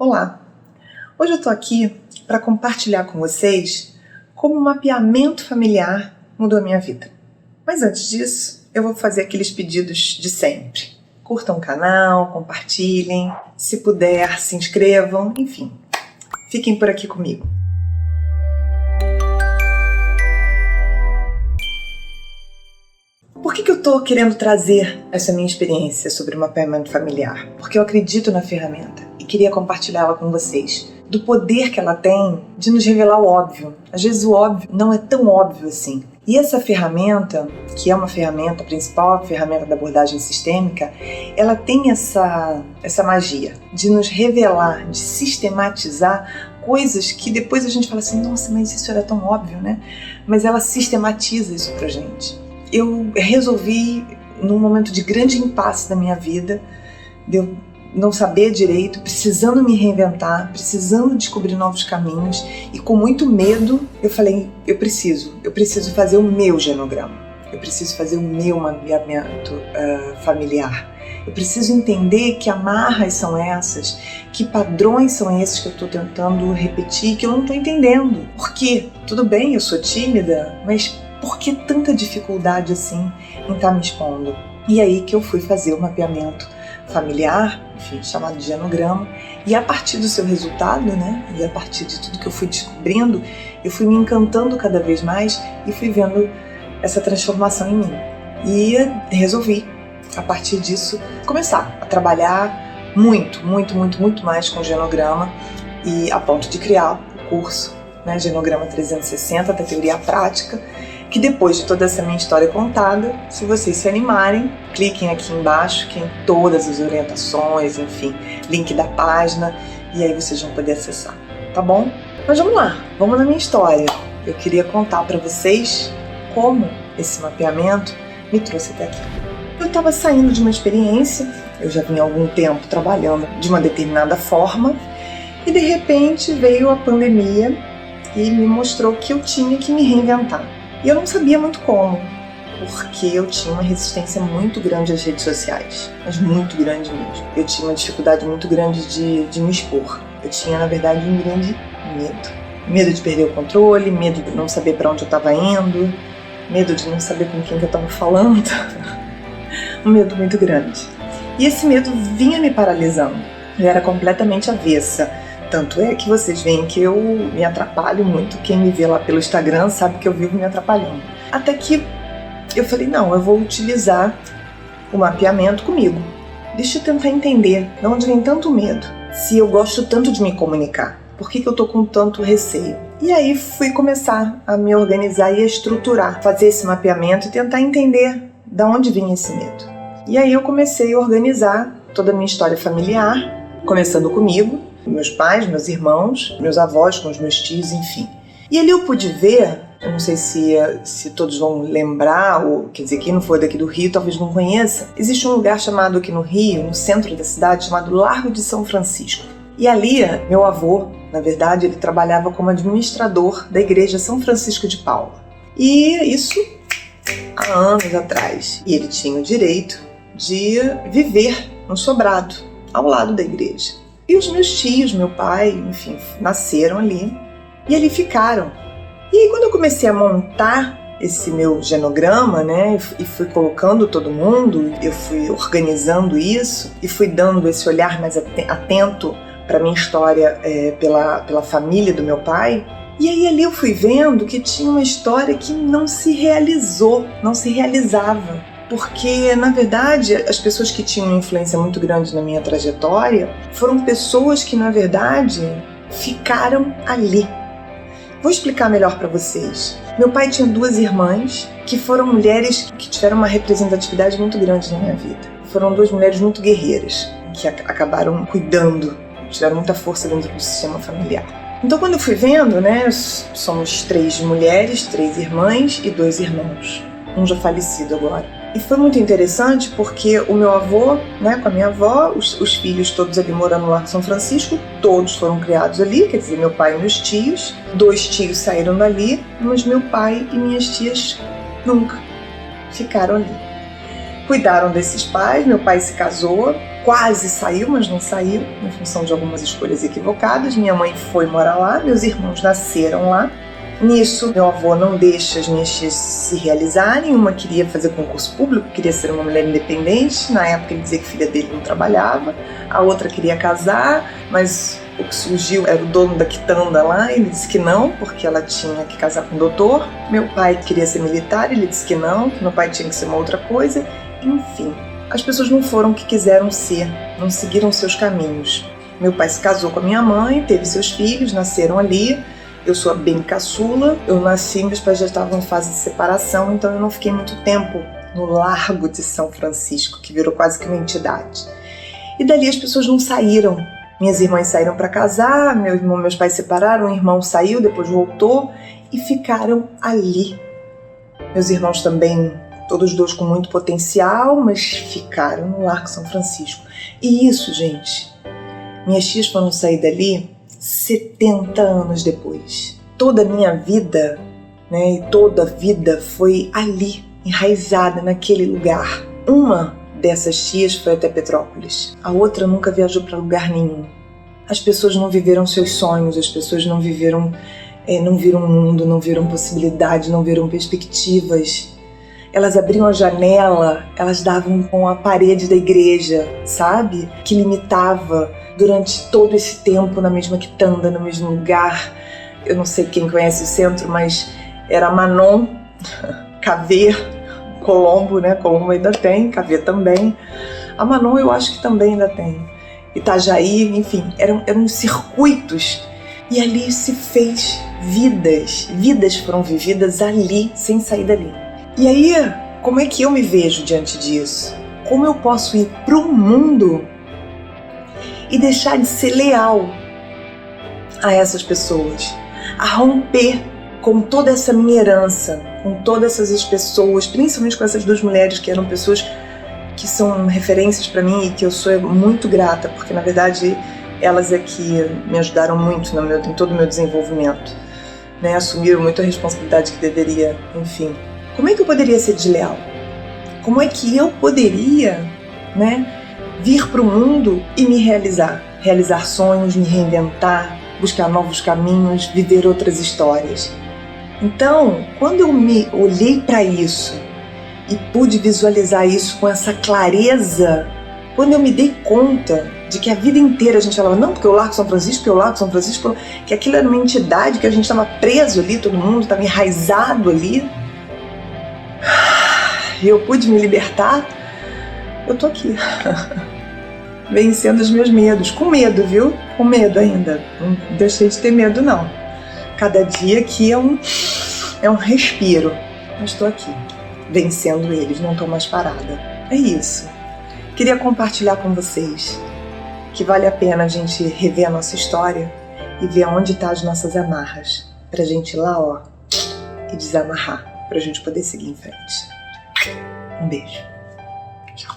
Olá! Hoje eu estou aqui para compartilhar com vocês como o mapeamento familiar mudou a minha vida. Mas antes disso, eu vou fazer aqueles pedidos de sempre. Curtam o canal, compartilhem, se puder, se inscrevam, enfim, fiquem por aqui comigo. Por que eu estou querendo trazer essa minha experiência sobre o mapeamento familiar? Porque eu acredito na ferramenta e queria compartilhá-la com vocês. Do poder que ela tem de nos revelar o óbvio. Às vezes o óbvio não é tão óbvio assim. E essa ferramenta, que é uma ferramenta principal, a ferramenta da abordagem sistêmica, ela tem essa magia de nos revelar, de sistematizar coisas que depois a gente fala assim, nossa, mas isso era tão óbvio, né? Mas ela sistematiza isso pra gente. Eu resolvi, num momento de grande impasse da minha vida, de eu não saber direito, precisando me reinventar, precisando descobrir novos caminhos e com muito medo, eu falei, eu preciso fazer o meu genograma, eu preciso fazer o meu mapeamento familiar. Eu preciso entender que amarras são essas, que padrões são esses que eu estou tentando repetir, que eu não estou entendendo. Por quê? Tudo bem, eu sou tímida, mas por que tanta dificuldade assim em estar me expondo? E aí que eu fui fazer o mapeamento familiar, enfim, chamado de genograma, e a partir do seu resultado, né, e a partir de tudo que eu fui descobrindo, eu fui me encantando cada vez mais e fui vendo essa transformação em mim. E resolvi, a partir disso, começar a trabalhar muito mais com o genograma, e a ponto de criar o curso, né, Genograma 360, da teoria à prática, que depois de toda essa minha história contada, se vocês se animarem, cliquem aqui embaixo, que tem todas as orientações, enfim, link da página, e aí vocês vão poder acessar, tá bom? Mas vamos lá, vamos na minha história. Eu queria contar para vocês como esse mapeamento me trouxe até aqui. Eu estava saindo de uma experiência, eu já vinha há algum tempo trabalhando de uma determinada forma, e de repente veio a pandemia e me mostrou que eu tinha que me reinventar. E eu não sabia muito como, porque eu tinha uma resistência muito grande às redes sociais, mas muito grande mesmo. Eu tinha uma dificuldade muito grande de me expor. Eu tinha, na verdade, um grande medo. Medo de perder o controle, medo de não saber para onde eu estava indo, medo de não saber com quem que eu estava falando. Um medo muito grande. E esse medo vinha me paralisando. Eu era completamente avessa. Tanto é que vocês veem que eu me atrapalho muito. Quem me vê lá pelo Instagram sabe que eu vivo me atrapalhando. Até que eu falei, não, eu vou utilizar o mapeamento comigo. Deixa eu tentar entender de onde vem tanto medo. Se eu gosto tanto de me comunicar, por que eu tô com tanto receio? E aí fui começar a me organizar e a estruturar, fazer esse mapeamento e tentar entender de onde vinha esse medo. E aí eu comecei a organizar toda a minha história familiar, começando comigo, meus pais, meus irmãos, meus avós com os meus tios, enfim. E ali eu pude ver, eu não sei se todos vão lembrar, ou quer dizer, quem não for daqui do Rio talvez não conheça, existe um lugar chamado aqui no Rio, no centro da cidade, chamado Largo de São Francisco. E ali, meu avô, na verdade, ele trabalhava como administrador da igreja São Francisco de Paula. E isso há anos atrás. E ele tinha o direito de viver no sobrado, ao lado da igreja. E os meus tios, meu pai, enfim, nasceram ali e ali ficaram. E aí quando eu comecei a montar esse meu genograma, né, e fui colocando todo mundo, eu fui organizando isso e fui dando esse olhar mais atento para a minha história pela família do meu pai. E aí ali eu fui vendo que tinha uma história que não se realizou, não se realizava. Porque, na verdade, as pessoas que tinham uma influência muito grande na minha trajetória foram pessoas que, na verdade, ficaram ali. Vou explicar melhor para vocês. Meu pai tinha 2 irmãs que foram mulheres que tiveram uma representatividade muito grande na minha vida. Foram 2 mulheres muito guerreiras, que acabaram cuidando, tiveram muita força dentro do sistema familiar. Então, quando eu fui vendo, né, somos 3 mulheres, 3 irmãs e 2 irmãos. Um já falecido agora. E foi muito interessante porque o meu avô, né, com a minha avó, os filhos todos ali morando no Largo de São Francisco, todos foram criados ali, quer dizer, meu pai e meus tios. 2 tios saíram dali, mas meu pai e minhas tias nunca ficaram ali. Cuidaram desses pais, meu pai se casou, quase saiu, mas não saiu, em função de algumas escolhas equivocadas. Minha mãe foi morar lá, meus irmãos nasceram lá. Nisso, meu avô não deixa as minhas tias se realizarem. Uma queria fazer concurso público, queria ser uma mulher independente. Na época ele dizia que a filha dele não trabalhava. A outra queria casar, mas o que surgiu era o dono da quitanda lá. Ele disse que não, porque ela tinha que casar com o doutor. Meu pai queria ser militar, ele disse que não, que meu pai tinha que ser uma outra coisa. Enfim, as pessoas não foram o que quiseram ser, não seguiram seus caminhos. Meu pai se casou com a minha mãe, teve seus filhos, nasceram ali. Eu sou a bem caçula, eu nasci, meus pais já estavam em fase de separação, então eu não fiquei muito tempo no Largo de São Francisco, que virou quase que uma entidade. E dali as pessoas não saíram. Minhas irmãs saíram para casar, meus pais separaram, um irmão saiu, depois voltou e ficaram ali. Meus irmãos também, todos dois com muito potencial, mas ficaram no Largo São Francisco. E isso, gente, minhas tias foram sair dali 70 anos depois. Toda a minha vida, né, e toda a vida foi ali, enraizada naquele lugar. Uma dessas tias foi até Petrópolis, a outra nunca viajou para lugar nenhum. As pessoas não viveram seus sonhos, as pessoas não viveram, não viram mundo, não viram possibilidade, não viram perspectivas. Elas abriam a janela, elas davam com a parede da igreja, sabe? Que limitava durante todo esse tempo na mesma quitanda, no mesmo lugar. Eu não sei quem conhece o centro, mas era Manon, Cavê, Colombo, né? Colombo ainda tem, Cavê também. A Manon eu acho que também ainda tem. Itajaí, enfim, eram circuitos. E ali se fez vidas. Vidas foram vividas ali, sem sair dali. E aí, como é que eu me vejo diante disso? Como eu posso ir para o mundo e deixar de ser leal a essas pessoas, a romper com toda essa minha herança, com todas essas pessoas, principalmente com essas duas mulheres que eram pessoas que são referências para mim e que eu sou muito grata, porque na verdade elas é que me ajudaram muito em todo o meu desenvolvimento, né? Assumiram muito a responsabilidade que deveria, enfim. Como é que eu poderia ser desleal? Como é que eu poderia, né, vir para o mundo e me realizar? Realizar sonhos, me reinventar, buscar novos caminhos, viver outras histórias. Então, quando eu me olhei para isso e pude visualizar isso com essa clareza, quando eu me dei conta de que a vida inteira a gente falava, não, porque eu largo São Francisco, porque eu largo São Francisco, que aquilo era uma entidade, que a gente estava preso ali, todo mundo estava enraizado ali, e eu pude me libertar, eu tô aqui, vencendo os meus medos, com medo, viu? Com medo ainda, não deixei de ter medo não. Cada dia aqui é um respiro, mas estou aqui, vencendo eles, não estou mais parada. É isso. Queria compartilhar com vocês que vale a pena a gente rever a nossa história e ver onde estão as nossas amarras, pra gente ir lá, ó, e desamarrar, pra gente poder seguir em frente. Um beijo. Tchau.